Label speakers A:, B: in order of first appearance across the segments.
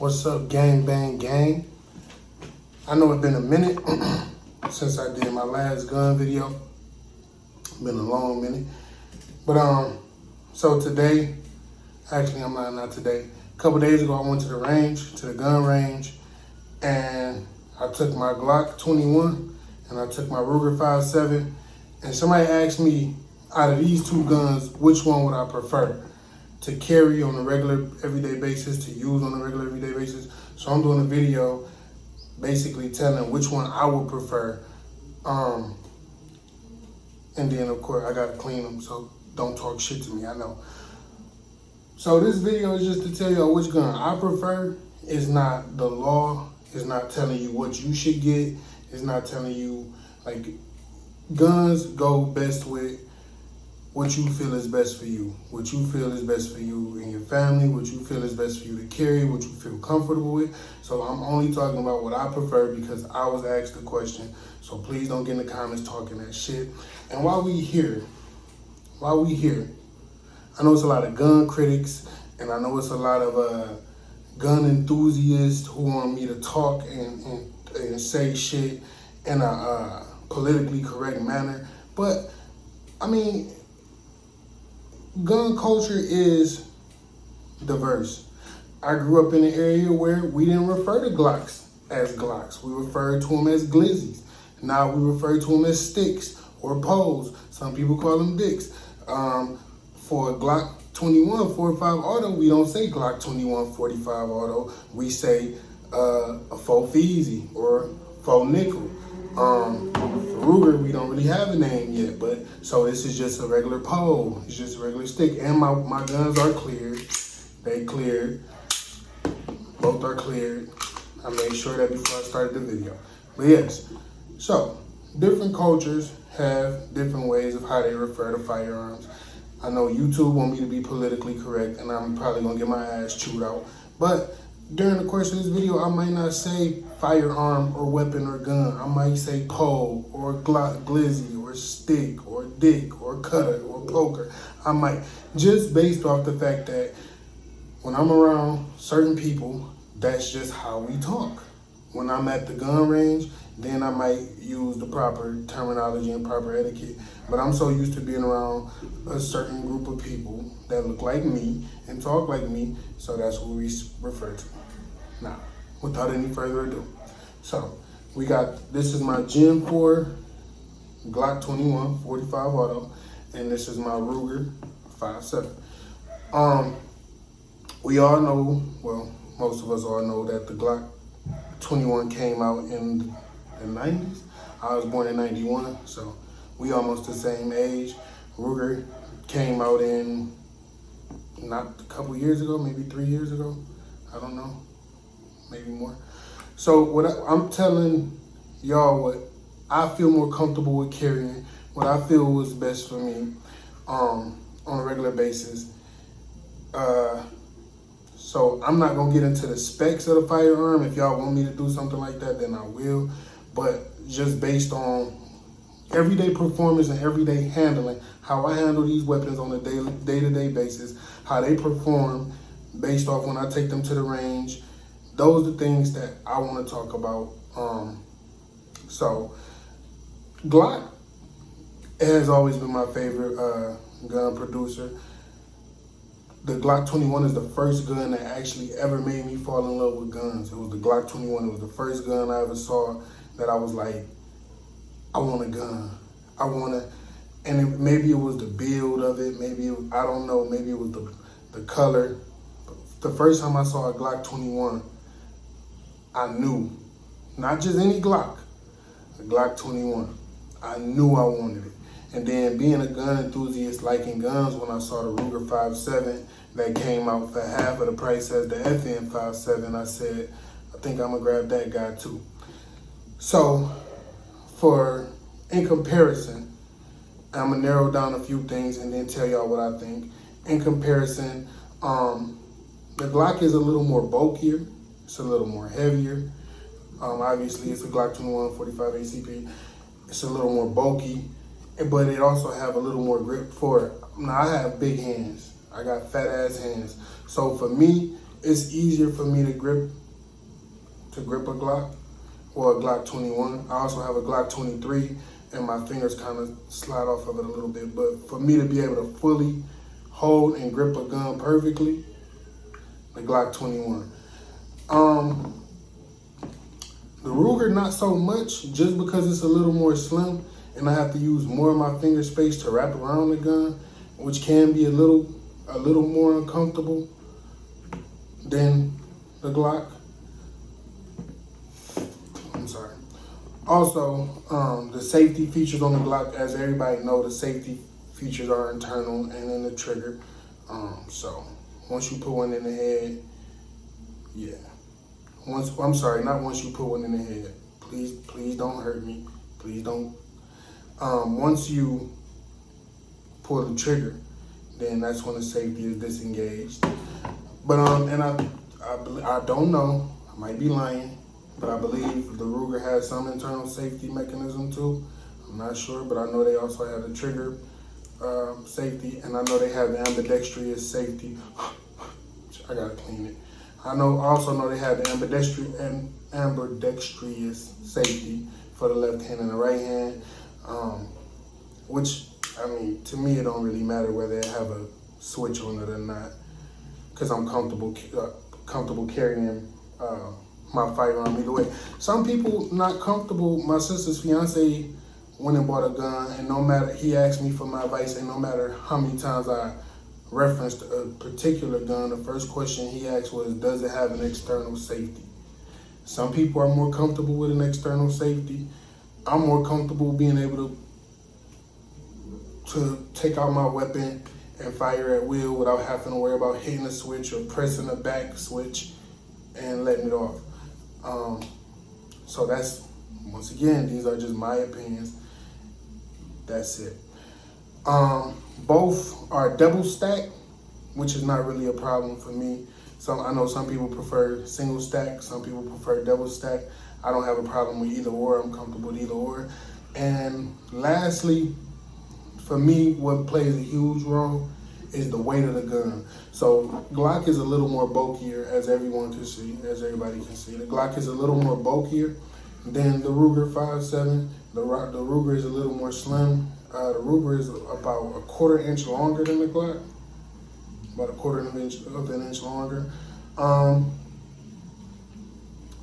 A: What's up, gang bang gang? I know it's been a minute since I did my last gun video. Been a long minute. But so today, actually I'm not today. A couple days ago I went to the range, to the gun range, and I took my Glock 21 and I took my Ruger 5.7, and somebody asked me, out of these two guns, which one would I prefer to carry on a regular everyday basis, to use on a regular everyday basis. So I'm doing a video basically telling which one I would prefer. And then of course I gotta clean them, so don't talk shit to me, I know. So this video is just to tell y'all which gun I prefer. It's not the law, it's not telling you what you should get, it's not telling you, like, guns go best with what you feel is best for you, what you feel is best for you and your family, what you feel is best for you to carry, what you feel comfortable with. So I'm only talking about what I prefer because I was asked the question. So please don't get in the comments talking that shit. And while we here, I know it's a lot of gun critics, and I know it's a lot of gun enthusiasts who want me to talk and say shit in a politically correct manner. But I mean, gun culture is diverse. I grew up in an area where we didn't refer to Glocks as Glocks. We referred to them as glizzies. Now we refer to them as sticks or poles. Some people call them dicks. For a Glock 21 45 auto, we don't say Glock 21 45 auto. We say a faux feezy or faux nickel. Ruger, we don't really have a name yet, but so this is just a regular pole. It's just a regular stick. And my guns are cleared. They cleared. Both are cleared. I made sure that before I started the video. But yes, so different cultures have different ways of how they refer to firearms. I know YouTube want me to be politically correct, and I'm probably gonna get my ass chewed out. But during the course of this video, I might not say firearm or weapon or gun. I might say pole or Glock, glizzy or stick or dick or cutter or poker. I might, just based off the fact that when I'm around certain people, that's just how we talk. When I'm at the gun range, then I might use the proper terminology and proper etiquette. But I'm so used to being around a certain group of people that look like me and talk like me, so that's what we refer to. Now, without any further ado, so we got, this is my Gen 4 Glock 21 45 auto, and this is my Ruger 5.7. We all know, well, most of us all know that the Glock 21 came out in the 90s. I was born in 91, so we almost the same age. Ruger came out in, not a couple years ago, maybe 3 years ago. I don't know, maybe more. So what I'm telling y'all what I feel more comfortable with carrying, what I feel was best for me on a regular basis. So I'm not gonna get into the specs of the firearm. If y'all want me to do something like that, then I will. But just based on everyday performance and everyday handling, how I handle these weapons on a day-to-day basis, how they perform based off when I take them to the range, those are the things that I want to talk about. So Glock has always been my favorite gun producer. The Glock 21 is the first gun that actually ever made me fall in love with guns. It was the Glock 21. It was the first gun I ever saw that I was like, I want a gun. I want to, and maybe it was the build of it. Maybe, I don't know, maybe it was the color. The first time I saw a Glock 21, I knew, not just any Glock, a Glock 21. I knew I wanted it. And then being a gun enthusiast, liking guns, when I saw the Ruger 5.7 that came out for half of the price as the FN 5.7, I said, I think I'm gonna grab that guy too. So in comparison, I'm gonna narrow down a few things and then tell y'all what I think. In comparison, the Glock is a little more bulkier, it's a little more heavier. Obviously it's a Glock 21 45 ACP. It's a little more bulky, but it also have a little more grip for it. Now I have big hands. I got fat ass hands. So for me, it's easier for me to grip a Glock, or a Glock 21. I also have a Glock 23, and my fingers kind of slide off of it a little bit. But for me to be able to fully hold and grip a gun perfectly, the Glock 21. The Ruger, not so much, just because it's a little more slim and I have to use more of my finger space to wrap around the gun, which can be a little more uncomfortable than the Glock. I'm sorry. Also, the safety features on the Glock, as everybody know, the safety features are internal and in the trigger. So once you put one in the head, yeah. I'm sorry, not once you put one in the head. Please don't hurt me. Please don't. Once you pull the trigger, then that's when the safety is disengaged. But and I don't know. I might be lying, but I believe the Ruger has some internal safety mechanism too. I'm not sure, but I know they also have the trigger safety, and I know they have the ambidextrous safety. I gotta clean it. I also know they have the ambidextrous safety for the left hand and the right hand, which, I mean, to me, it don't really matter whether they have a switch on it or not, because I'm comfortable carrying my firearm either way. Some people not comfortable. My sister's fiance went and bought a gun, and he asked me for my advice, and no matter how many times I referenced a particular gun, the first question he asked was, does it have an external safety? Some people are more comfortable with an external safety. I'm more comfortable being able to take out my weapon and fire at will without having to worry about hitting a switch or pressing a back switch and letting it off. So that's, once again, these are just my opinions. That's it. Both are double stack, which is not really a problem for me. I know some people prefer single stack, some people prefer double stack. I don't have a problem with either or. I'm comfortable with either or. And lastly, for me, what plays a huge role is the weight of the gun. So Glock is a little more bulkier, as everybody can see. The Glock is a little more bulkier than the Ruger 5.7. The Ruger is a little more slim. The Ruger is about a 1/4 inch longer than the Glock, about a 1/4 inch longer.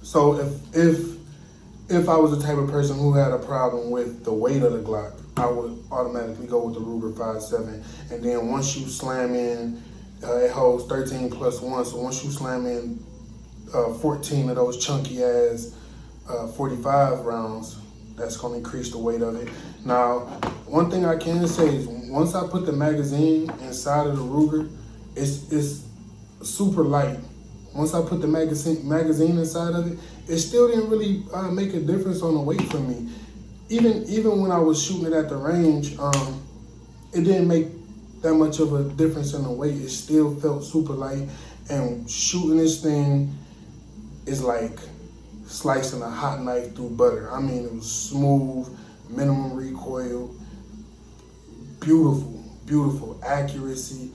A: So if I was the type of person who had a problem with the weight of the Glock, I would automatically go with the Ruger 5.7. And then once you slam in, it holds 13 plus 1. So once you slam in 14 of those chunky ass 45 rounds, that's going to increase the weight of it. Now, one thing I can say is once I put the magazine inside of the Ruger, it's super light. Once I put the magazine inside of it, it still didn't really make a difference on the weight for me. Even when I was shooting it at the range, it didn't make that much of a difference in the weight. It still felt super light, and shooting this thing is like slicing a hot knife through butter. I mean, it was smooth, minimum recoil, beautiful accuracy.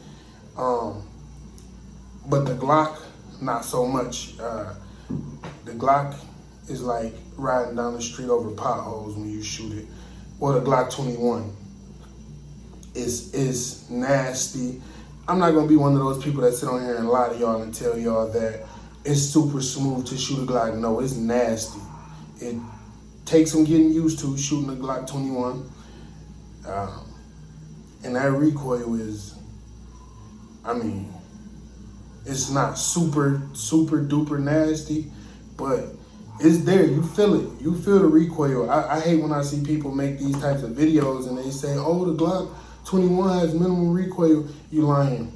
A: But the Glock, not so much. The Glock is like riding down the street over potholes when you shoot it. Or the Glock 21 is nasty. I'm not gonna be one of those people that sit on here and lie to y'all and tell y'all that it's super smooth to shoot a Glock. No, it's nasty. It takes some getting used to shooting a Glock 21. And that recoil is, I mean, it's not super duper nasty, but it's there. You feel it. You feel the recoil. I hate when I see people make these types of videos and they say, oh, the Glock 21 has minimum recoil. You lying.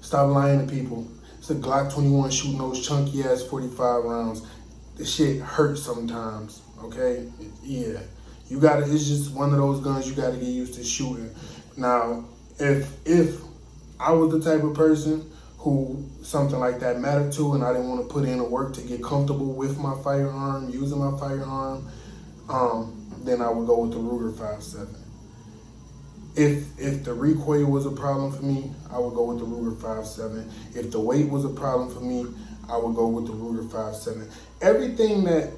A: Stop lying to people. It's a Glock 21 shooting those chunky ass 45 rounds. The shit hurts sometimes, okay? Yeah. It's just one of those guns you gotta get used to shooting. Now, if I was the type of person who something like that mattered to and I didn't want to put in the work to get comfortable with my firearm, using my firearm, then I would go with the Ruger 5.7. If the recoil was a problem for me, I would go with the Ruger 5.7. If the weight was a problem for me, I would go with the Ruger 5.7. Everything that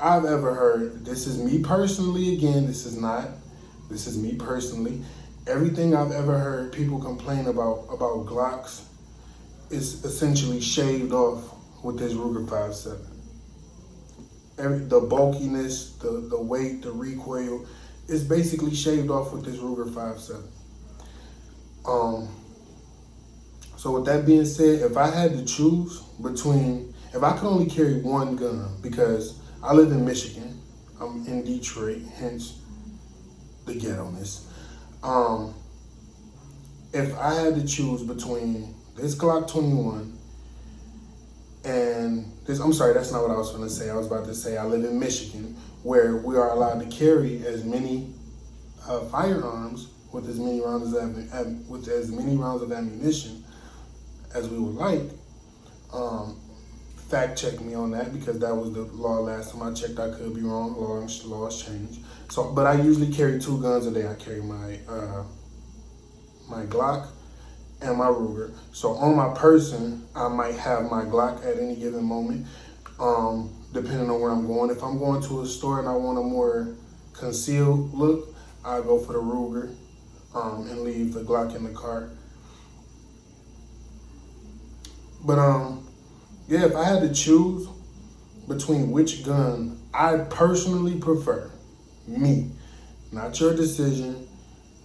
A: I've ever heard, this is me personally, again, this is me personally. Everything I've ever heard people complain about Glocks is essentially shaved off with this Ruger 5.7. The bulkiness, the weight, the recoil is basically shaved off with this Ruger 5.7. So with that being said, if I had to choose between, if I could only carry one gun, because I live in Michigan, I'm in Detroit, hence the ghetto-ness. If I had to choose between this Glock 21 and this, I'm sorry, that's not what I was going to say. I was about to say I live in Michigan, where we are allowed to carry as many firearms with as many rounds of ammunition as we would like. Fact check me on that, because that was the law last time I checked. I could be wrong. Laws change. So, but I usually carry 2 guns a day. I carry my my Glock and my Ruger. So on my person, I might have my Glock at any given moment, depending on where I'm going. If I'm going to a store and I want a more concealed look, I go for the Ruger and leave the Glock in the car. But yeah, if I had to choose between which gun I personally prefer, me, not your decision,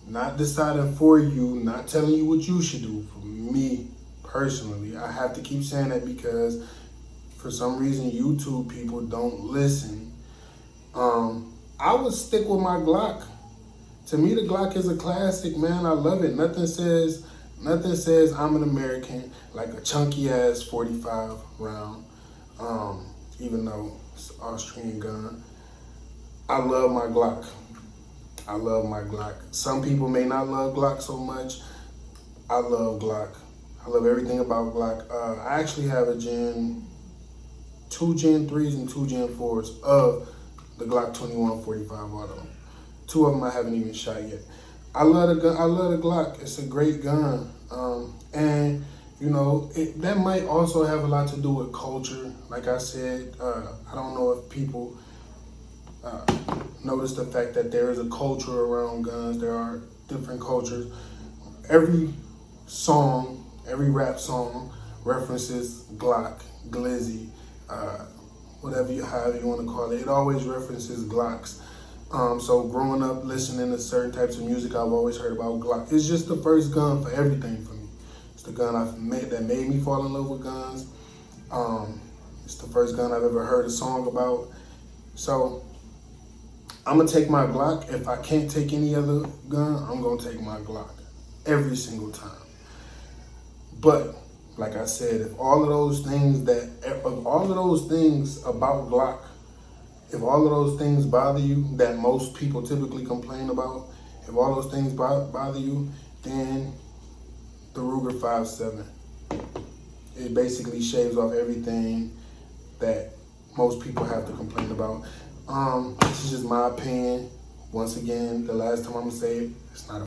A: not deciding for you, not telling you what you should do, for me personally, I have to keep saying that because for some reason YouTube people don't listen. I would stick with my Glock. To me, the Glock is a classic, man. I love it. Nothing says I'm an American like a chunky ass 45 round, even though it's an Austrian gun. I love my Glock. I love my Glock. Some people may not love Glock so much. I love Glock. I love everything about Glock. I actually have a 2 Gen 3s and 2 Gen 4s of the Glock 21 45 Auto. 2 of them I haven't even shot yet. I love the gun. I love the Glock. It's a great gun. And you know, that might also have a lot to do with culture. Like I said, I don't know if people notice the fact that there is a culture around guns. There are different cultures. Every song, every rap song references Glock, Glizzy, however you want to call it. It always references Glocks. So growing up listening to certain types of music, I've always heard about Glock. It's just the first gun for everything for me. It's the gun that made me fall in love with guns. It's the first gun I've ever heard a song about. So I'm gonna take my Glock. If I can't take any other gun, I'm gonna take my Glock every single time. But like I said, if all of those things about Glock, if all of those things bother you that most people typically complain about, if all those things bother you, then the Ruger 5.7. It basically shaves off everything that most people have to complain about. This is just my opinion. Once again, the last time I'm gonna say it, it's not a